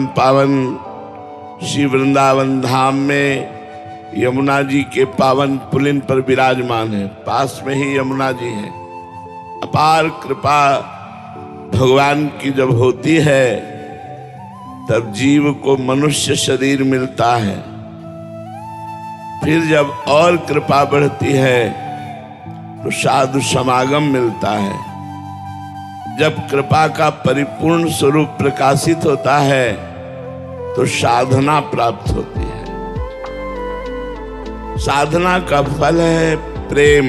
पावन श्री वृंदावन धाम में यमुना जी के पावन पुलिन पर विराजमान है। पास में ही यमुना जी हैं। अपार कृपा भगवान की जब होती है तब जीव को मनुष्य शरीर मिलता है। फिर जब और कृपा बढ़ती है तो साधु समागम मिलता है। जब कृपा का परिपूर्ण स्वरूप प्रकाशित होता है तो साधना प्राप्त होती है। साधना का फल है प्रेम।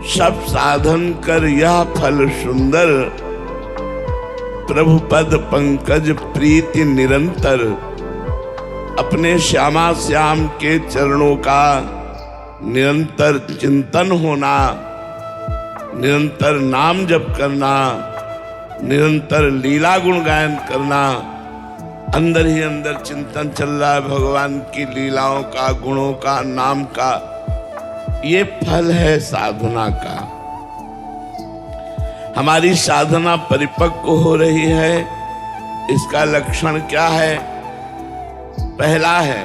सब साधन कर यह फल सुंदर, प्रभु पद पंकज प्रीति निरंतर। अपने श्यामा श्याम के चरणों का निरंतर चिंतन होना, निरंतर नाम जप करना, निरंतर लीला गुण गायन करना। अंदर ही अंदर चिंतन चल रहा है भगवान की लीलाओं का, गुणों का, नाम का। ये फल है साधना का। हमारी साधना परिपक्व हो रही है। इसका लक्षण क्या है? पहला है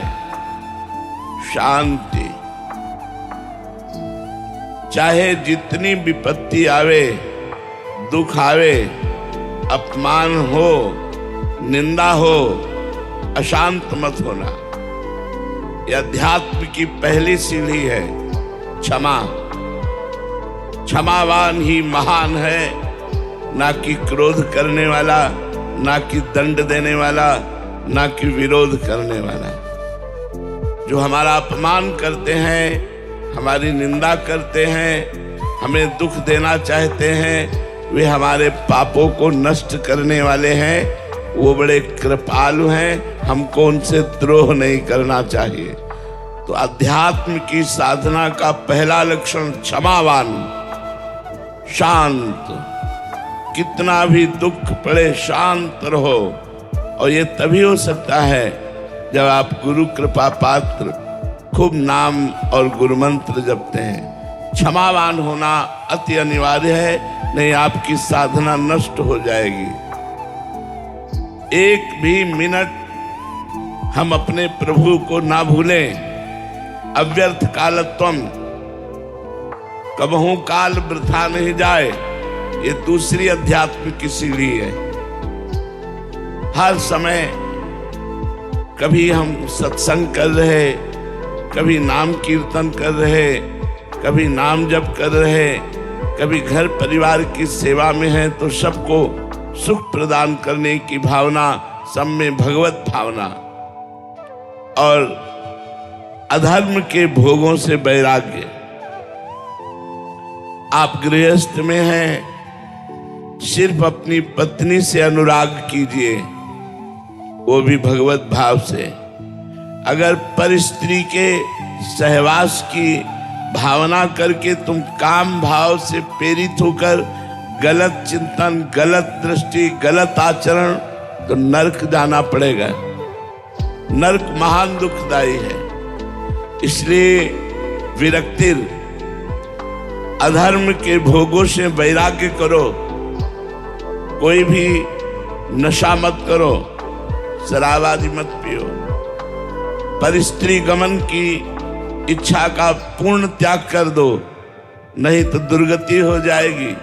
शांति। चाहे जितनी विपत्ति आवे, दुख आवे, अपमान हो, निंदा हो, अशांत मत होना। यह अध्यात्म की पहली सीढ़ी है। क्षमा। क्षमावान ही महान है, ना कि क्रोध करने वाला, ना कि दंड देने वाला, ना कि विरोध करने वाला। जो हमारा अपमान करते हैं, हमारी निंदा करते हैं, हमें दुख देना चाहते हैं, वे हमारे पापों को नष्ट करने वाले हैं। वो बड़े कृपालु हैं। हमको उनसे द्रोह नहीं करना चाहिए। तो अध्यात्म की साधना का पहला लक्षण क्षमावान, शांत। कितना भी दुख पड़े शांत रहो। और ये तभी हो सकता है जब आप गुरु कृपा पात्र खूब नाम और गुरु मंत्र जपते हैं। क्षमावान होना अति अनिवार्य है, नहीं आपकी साधना नष्ट हो जाएगी। एक भी मिनट हम अपने प्रभु को ना भूलें। अव्यर्थ कालत्वम, कबहू काल वृथा नहीं जाए। ये दूसरी अध्यात्म की सीढ़ी है। हर समय कभी हम सत्संग कर रहे, कभी नाम कीर्तन कर रहे, कभी नाम जप कर रहे, कभी घर परिवार की सेवा में है, तो सबको सुख प्रदान करने की भावना, सब में भगवत भावना। और अधर्म के भोगों से वैराग्य। आप गृहस्थ में हैं, सिर्फ अपनी पत्नी से अनुराग कीजिए, वो भी भगवत भाव से। अगर परस्त्री के सहवास की भावना करके तुम काम भाव से प्रेरित होकर गलत चिंतन, गलत दृष्टि, गलत आचरण, तो नरक जाना पड़ेगा। नरक महान दुखदायी है। इसलिए विरक्तिर, अधर्म के भोगों से वैराग्य करो। कोई भी नशा मत करो, शराब आदि मत पियो। परस्त्री गमन की इच्छा का पूर्ण त्याग कर दो, नहीं तो दुर्गति हो जाएगी।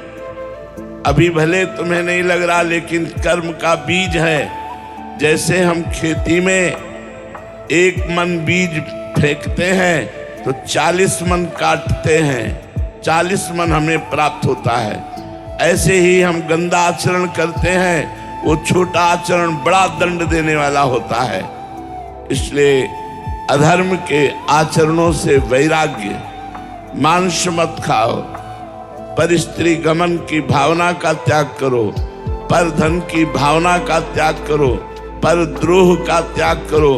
अभी भले तुम्हें नहीं लग रहा, लेकिन कर्म का बीज है। जैसे हम खेती में 1 मन बीज फेंकते हैं तो 40 मन काटते हैं, 40 मन हमें प्राप्त होता है। ऐसे ही हम गंदा आचरण करते हैं, वो छोटा आचरण बड़ा दंड देने वाला होता है। इसलिए अधर्म के आचरणों से वैराग्य। मांस मत खाओ, परस्त्री गमन की भावना का त्याग करो, पर धन की भावना का त्याग करो, पर द्रोह का त्याग करो।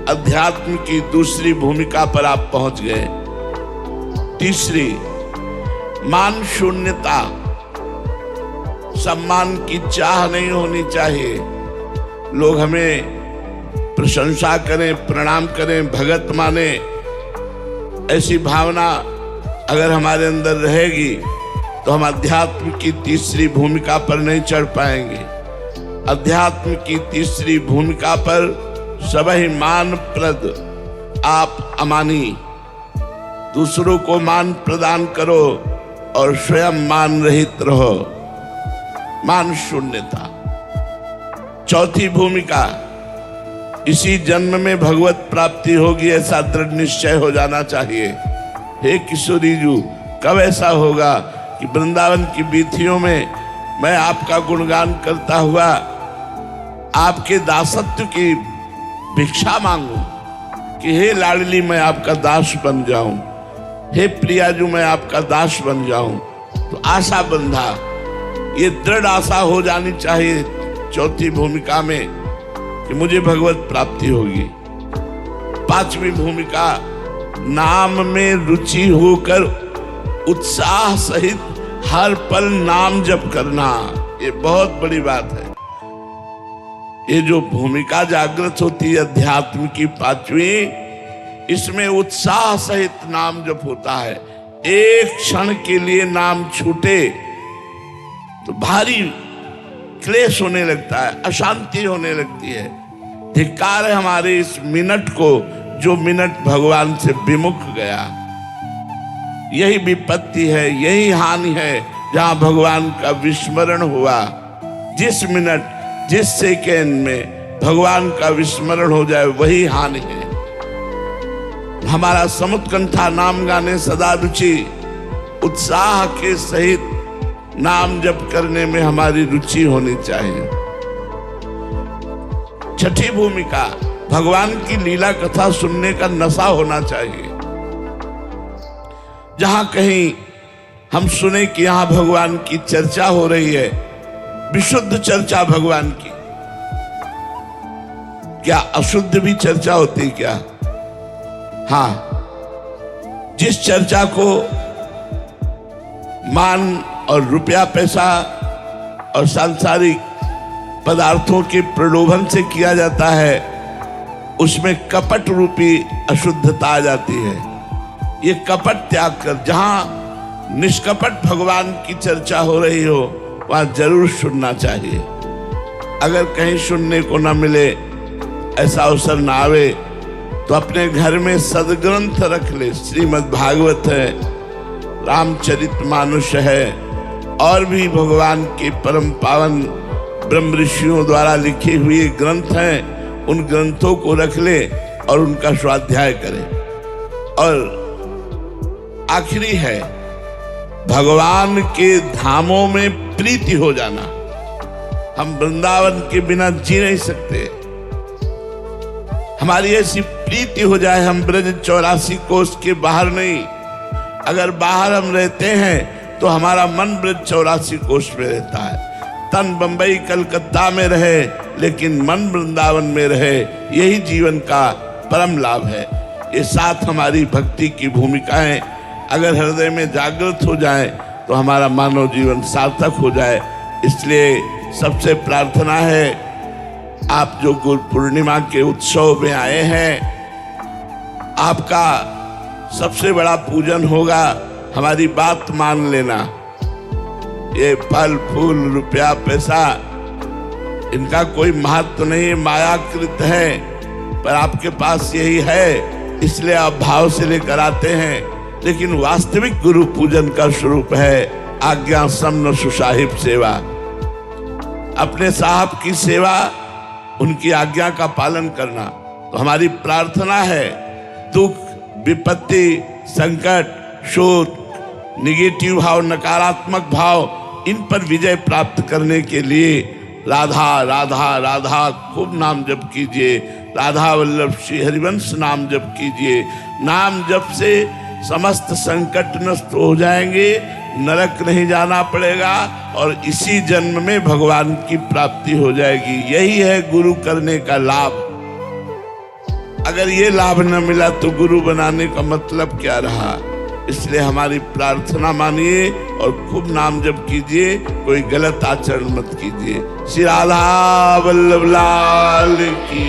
अध्यात्म की दूसरी भूमिका पर आप पहुंच गए। तीसरी, मान शून्यता। सम्मान की चाह नहीं होनी चाहिए। लोग हमें प्रशंसा करें, प्रणाम करें, भगत माने, ऐसी भावना अगर हमारे अंदर रहेगी तो हम अध्यात्म की तीसरी भूमिका पर नहीं चढ़ पाएंगे। अध्यात्म की तीसरी भूमिका पर सबहि मान प्रद आप अमानी। दूसरों को मान प्रदान करो और स्वयं मान रहित रहो, मान शून्यता। चौथी भूमिका, इसी जन्म में भगवत प्राप्ति होगी ऐसा दृढ़ निश्चय हो जाना चाहिए। हे किशोरी जी, कब ऐसा होगा कि वृंदावन की वीथियों में मैं आपका गुणगान करता हुआ आपके दासत्व की भिक्षा मांगूं कि हे लाडली मैं आपका दास बन जाऊं, हे प्रियाजू मैं आपका दास बन जाऊं। तो आशा बंधा, ये दृढ़ आशा हो जानी चाहिए चौथी भूमिका में कि मुझे भगवत प्राप्ति होगी। पांचवी भूमिका, नाम में रुचि होकर उत्साह सहित हर पल नाम जप करना। ये बहुत बड़ी बात है। ये जो भूमिका जागृत होती है अध्यात्म की पांचवी, इसमें उत्साह सहित नाम जप होता है। एक क्षण के लिए नाम छूटे तो भारी क्लेश होने लगता है, अशांति होने लगती है। धिक्कार है हमारे इस मिनट को, जो मिनट भगवान से विमुख गया। यही विपत्ति है, यही हानि है जहां भगवान का विस्मरण हुआ। जिस मिनट, जिस सेकेंड में भगवान का विस्मरण हो जाए वही हानि है। हमारा समुत्कंठा नाम गाने सदा रुचि, उत्साह के सहित नाम जप करने में हमारी रुचि होनी चाहिए। छठी भूमिका, भगवान की लीला कथा सुनने का नशा होना चाहिए। जहां कहीं हम सुने कि यहां भगवान की चर्चा हो रही है, विशुद्ध चर्चा भगवान की, क्या अशुद्ध भी चर्चा होती क्या? हाँ, जिस चर्चा को मान और रुपया पैसा और सांसारिक पदार्थों के प्रलोभन से किया जाता है, उसमें कपट रूपी अशुद्धता आ जाती है। ये कपट त्याग कर जहां निष्कपट भगवान की चर्चा हो रही हो वहां जरूर सुनना चाहिए। अगर कहीं सुनने को ना मिले, ऐसा अवसर ना आवे, तो अपने घर में सदग्रंथ रख ले। श्रीमद् भागवत है, रामचरितमानस है, और भी भगवान के परम पावन ब्रह्म ऋषियों द्वारा लिखे हुए ग्रंथ हैं। उन ग्रंथों को रख ले और उनका स्वाध्याय करे। और आखिरी है, भगवान के धामों में प्रीति हो जाना। हम वृंदावन के बिना जी नहीं सकते। हमारी ऐसी प्रीति हो जाए, हम ब्रज 84 कोस के बाहर नहीं। अगर बाहर हम रहते हैं तो हमारा मन ब्रज 84 कोस में रहता है। तन बंबई कलकत्ता में रहे लेकिन मन वृंदावन में रहे, यही जीवन का परम लाभ है। ये साथ हमारी भक्ति की भूमिकाएं अगर हृदय में जागृत हो जाए तो हमारा मानव जीवन सार्थक हो जाए। इसलिए सबसे प्रार्थना है, आप जो गुरु पूर्णिमा के उत्सव में आए हैं, आपका सबसे बड़ा पूजन होगा, हमारी बात मान लेना। ये फल फूल रुपया पैसा, इनका कोई महत्व नहीं, मायाकृत है, पर आपके पास यही है इसलिए आप भाव से लेकर आते हैं। लेकिन वास्तविक गुरु पूजन का स्वरूप है आज्ञा सम्न सुसाहिब सेवा। अपने साहब की सेवा, उनकी आज्ञा का पालन करना। तो हमारी प्रार्थना है, दुख विपत्ति संकट शोध निगेटिव भाव नकारात्मक भाव, इन पर विजय प्राप्त करने के लिए राधा राधा राधा खूब नाम जप कीजिए। राधा वल्लभ श्री हरिवंश नाम जप कीजिए। नाम जप से समस्त संकट नष्ट हो जाएंगे, नरक नहीं जाना पड़ेगा और इसी जन्म में भगवान की प्राप्ति हो जाएगी। यही है गुरु करने का लाभ। अगर ये लाभ न मिला तो गुरु बनाने का मतलब क्या रहा? इसलिए हमारी प्रार्थना मानिए और खूब नाम जप कीजिए, कोई गलत आचरण मत कीजिए। श्री राधा वल्लभ लाल की।